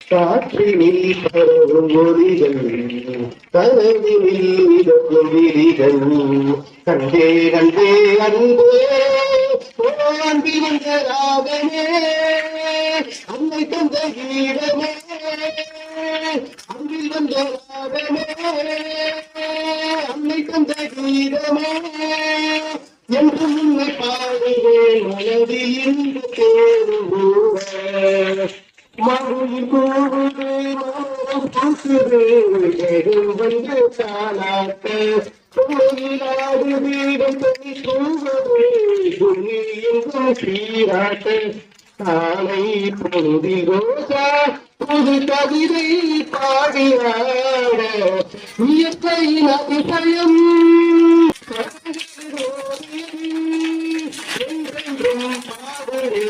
காற்றினில் பரவும் ஒளிகள் கனவினில் மிதக்கும் விழிகள் கண்டே கண்டே அன்பே அன்பி வந்த ராகமே அன்னை தந்த கீதமே அன்பில் வந்த ராகமே அன்னை தந்த கீதமே என்று உன்னை பாடுவேன் மனதில் இந்த தேர்வு மகளிர் கூடுதே மனம் பூசுதே வந்து தாளாட்ட கோயிலாடு வீடம் தனி தூவதே துணியும் சீராட்ட காலை பொழுதி ரோசா புது கவிதை பாடியாட இயற்கையின் அதிசயம் என்றென்றும் பாடுகிறே